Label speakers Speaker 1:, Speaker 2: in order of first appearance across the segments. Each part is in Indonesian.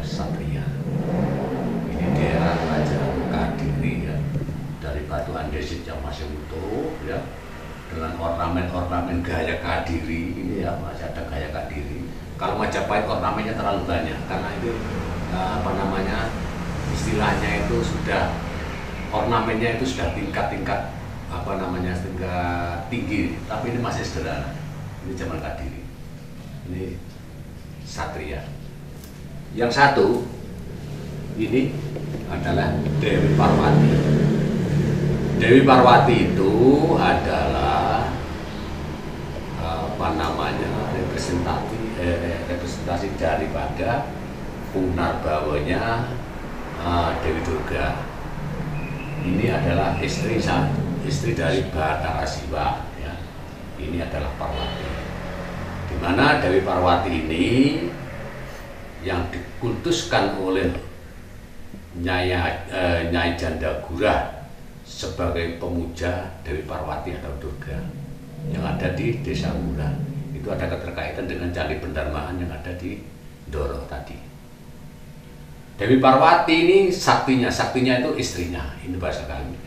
Speaker 1: Satria. Ini daerah Raja Kadiri ya, dari batu andesit yang masih utuh ya, dengan ornamen-ornamen gaya Kadiri. Ini ya masih ada gaya Kadiri. Kalau Majapahit ornamennya terlalu banyak karena itu istilahnya itu sudah ornamennya itu sudah tingkat-tingkat tingkat tinggi, tapi ini masih sederhana. Ini zaman Kadiri, ini Satria. Yang satu ini adalah Dewi Parwati. Dewi Parwati itu adalah representasi daripada Punarbawanya Dewi Durga. Ini adalah istri dari Bathara Siwa ya. Ini adalah Parwati, di mana Dewi Parwati ini yang dikultuskan oleh Nyai Jandagura sebagai pemuja Dewi Parwati atau Durga yang ada di Desa Mura. Itu ada keterkaitan dengan Candi Pendarmaan yang ada di Ndoro tadi. Dewi Parwati ini saktinya itu istrinya, ini bahasa kami.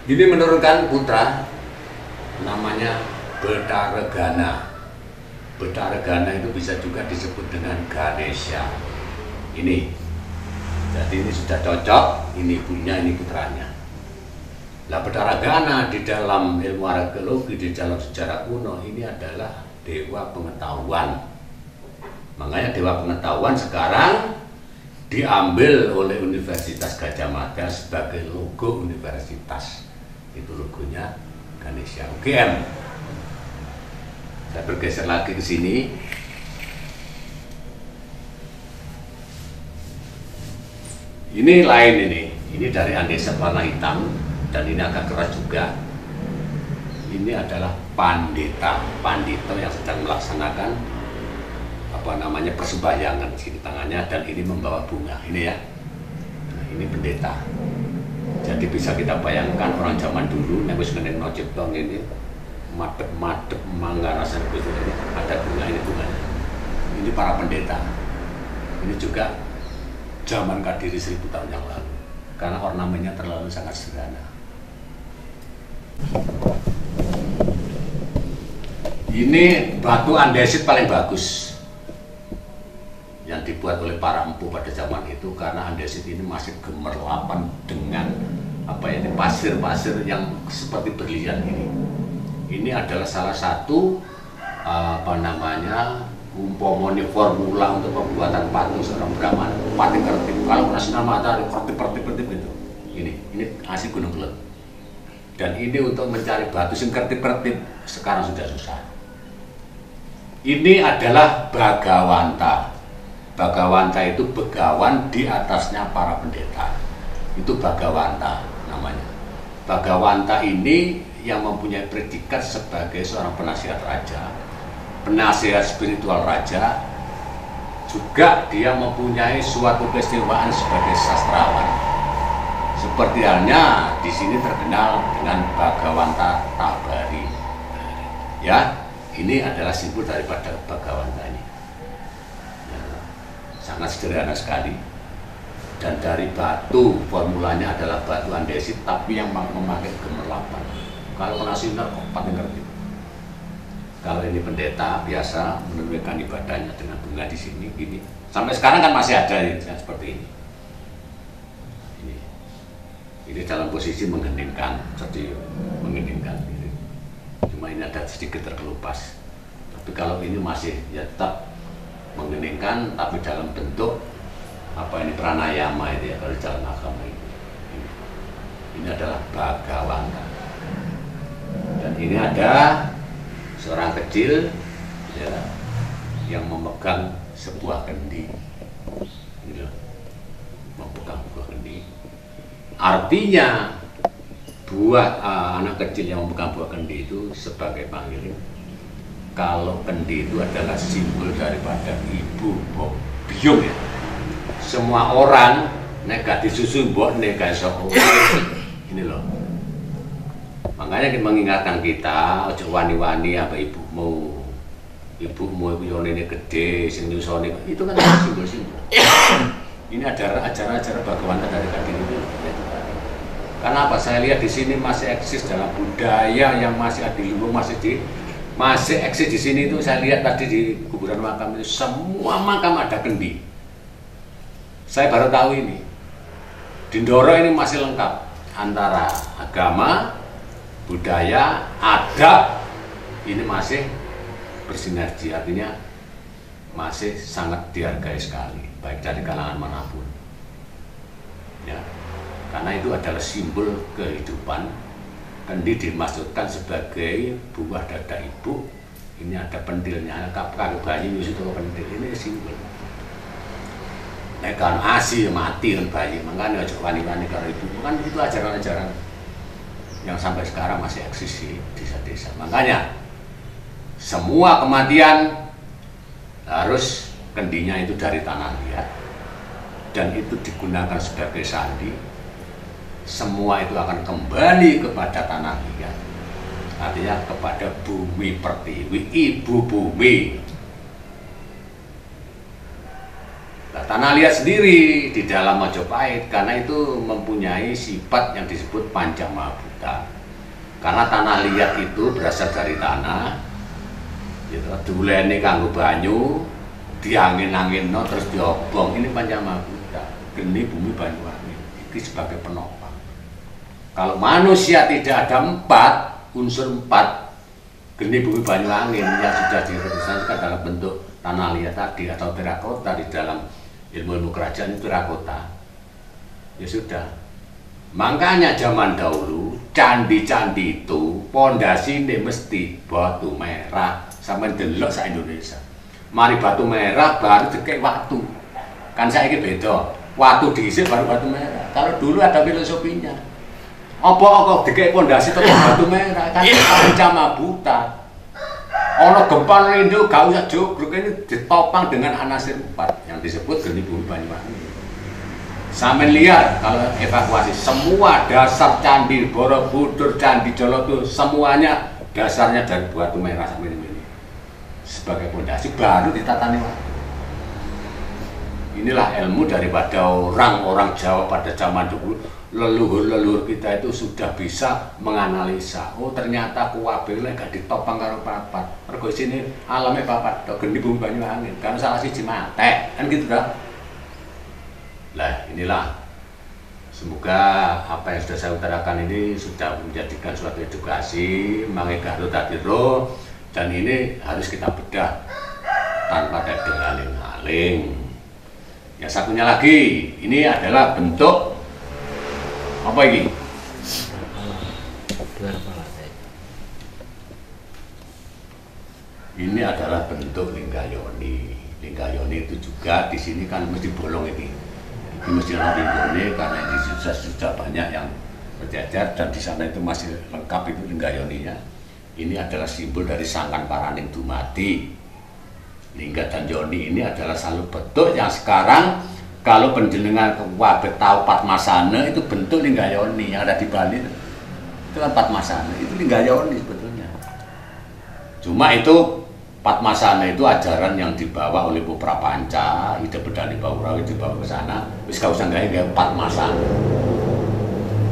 Speaker 1: Ini menurunkan putra namanya Betaregana. Betaregana itu bisa juga disebut dengan Ganesha. Ini, jadi ini sudah cocok, ini ibunya, ini putranya. Nah, Betaregana di dalam ilmu arkeologi, di dalam sejarah kuno ini adalah dewa pengetahuan. Makanya dewa pengetahuan sekarang diambil oleh Universitas Gadjah Mada sebagai logo universitas. Itu logonya Ganesha UGM. Saya bergeser lagi ke sini. Ini lain ini dari andesit warna hitam dan ini agak keras juga. Ini adalah pandito yang sedang melaksanakan persembahyangan di sini tangannya, dan ini membawa bunga ini ya. Nah, ini pendeta. Jadi bisa kita bayangkan orang zaman dulu nek wis ngene Ciptong ini madep-madep mangga rasa ini ada bunga, ini bunganya. Ini para pendeta. Ini juga zaman Kadiri 1000 tahun yang lalu karena ornamennya terlalu sangat sederhana. Ini batu andesit paling bagus yang dibuat oleh para empu pada zaman itu, karena andesit ini masih gemerlapan dengan pasir-pasir yang seperti berlian ini. Ini adalah salah satu umpamanya formula untuk pembuatan patung seorang Brahmana. Patung kertip, kalau nasional mata ada kertip gitu. Ini asli Gunung Kelep. Dan ini untuk mencari batu yang kertip sekarang sudah susah. Ini adalah Bagawanta. Bagawanta itu begawan di atasnya para pendeta. Itu Bagawanta namanya. Bagawanta ini yang mempunyai predikat sebagai seorang penasihat raja, penasihat spiritual raja, juga dia mempunyai suatu keistimewaan sebagai sastrawan. Seperti halnya di sini terkenal dengan Bagawanta Tabari. Ya, ini adalah simbol daripada Bagawanta ini. Nah, sangat sederhana sekali. Dan dari batu, formulanya adalah batu andesit, tapi yang memakai gemerlapan. Kalau nasional kok paling ngerti. Kalau ini pendeta biasa menunjukkan ibadahnya dengan bunga di sini, gini. Sampai sekarang kan masih ada ya, seperti ini. Ini dalam posisi mengheningkan, jadi mengeningkan. Gitu. Cuma ini ada sedikit terkelupas. Tapi kalau ini masih ya tetap mengeningkan, tapi dalam bentuk pranayama itu ya, kalau jalan agama itu. Ini adalah Bagawanta. Dan ini ada seorang kecil ya, yang memegang sebuah kendi. Ini loh, memegang sebuah kendi. Artinya anak kecil yang memegang buah kendi itu sebagai panggilan. Kalau kendi itu adalah simbol daripada ibu biung ya. Semua orang nega disusu mbok nega sok. Ini loh. Makanya kita mengingatkan kita, ojo wani-wani apa ibumu. ibumu itu yonene gede, sing nyusoni itu kan simbol-simbol. Ini ajaran-ajaran Bhagawanta dari Kadiri itu. Karena apa? Saya lihat di sini masih eksis dalam budaya yang masih adiluhur, masih eksis di sini itu. Saya lihat tadi di kuburan makam itu semua makam ada kendi. Saya baru tahu ini. Di Ndoro ini masih lengkap antara agama, budaya, adat, ini masih bersinergi, artinya masih sangat dihargai sekali, baik dari kalangan manapun. Ya, karena itu adalah simbol kehidupan. Kendi dimaksudkan sebagai buah dada ibu. Ini ada pentilnya, kalau bayi nyusu itu pentil, ini simbol. Nek kan asi mati kan bayi, makanya ojo wani-wani karo ibu. Kan itu ajaran-ajaran yang sampai sekarang masih eksis di desa-desa. Makanya semua kematian harus kendinya itu dari tanah liat dan itu digunakan sebagai sandi. Semua itu akan kembali kepada tanah liat, artinya kepada bumi pertiwi, ibu bumi. Nah, tanah liat sendiri di dalam Majapahit karena itu mempunyai sifat yang disebut Pancamahabhuta. Karena tanah liat itu berasal dari tanah, gitu, diuleni kanggo banyu, diangin-anginno terus diobong. Ini Pancamahabhuta, geni bumi banyu angin. Ini sebagai penopang. Kalau manusia tidak ada unsur 4 geni bumi banyu angin yang sudah direpresentasikan dalam bentuk tanah liat tadi atau terakota di dalam ilmu kerajaan itu terakota, ya sudah. Makanya zaman dahulu candi-candi itu pondasi ini mesti batu merah. Sampai delok sa Indonesia, mari batu merah baru dikek waktu. Kan saya ini beda, waktu diisi baru batu merah. Kalau dulu ada filosofinya, apa kok dikek pondasi atau batu merah kan Pancamahabhuta. Ono gempa Indo gak usah jogrok, ini ditopang dengan anasir 4 yang disebut geni bumi banyu angin. Sampai lihat kalau evakuasi semua dasar candi Borobudur, candi Jolotuh semuanya dasarnya dari batu merah sampai ini sebagai pondasi baru ditatani waktu. Inilah ilmu daripada orang-orang Jawa pada zaman dulu. Leluhur-leluhur kita itu sudah bisa menganalisa. Oh ternyata kuwabele gak ditopang karo papat. Mergo sini alamnya papat tok geni bumi banyu angin. Kan salah siji mate. Kan gitu dah. Lah inilah. Semoga apa yang sudah saya utarakan ini sudah menjadikan suatu edukasi mangai Garut Adiro, dan ini harus kita bedah tanpa ada aling-aling. Yang satunya lagi, ini adalah bentuk apa ini? Ini adalah bentuk linggayoni. Linggayoni itu juga di sini kan mesti bolong ini. Ini mesti linggayoni karena ini sudah banyak yang berjajar dan di sana itu masih lengkap itu linggayoninya. Ini adalah simbol dari Sangkan Paraning Dumadi. Lingga dan Yoni ini adalah selalu bentuk yang sekarang kalau penjenengan kabeh tahu Padmasana itu bentuk linggayoni yang ada di Bali itu kan Padmasana, itu linggayoni sebetulnya. Cuma itu Padmasana itu ajaran yang dibawa oleh Puprapanca, Ida Bedani Bawurawi dibawa ke sana. Wis gak usah gaya Padmasana.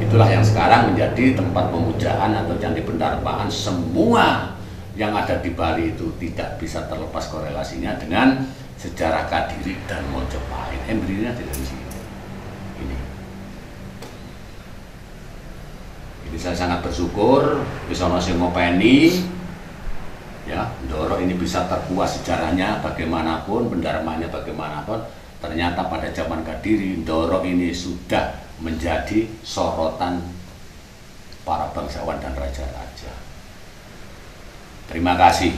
Speaker 1: Itulah yang sekarang menjadi tempat pemujaan atau candi pendarmaan. Semua yang ada di Bali itu tidak bisa terlepas korelasinya dengan sejarah Kadiri dan Mojopahit. Embrionya dari sini. Ini saya sangat bersyukur bisa masih ngopeni, ya, Ndoro ini bisa terkuat sejarahnya bagaimanapun, pendarmaannya bagaimanapun. Ternyata pada zaman Kadiri, Ndoro ini sudah menjadi sorotan para bangsawan dan raja-raja. Terima kasih.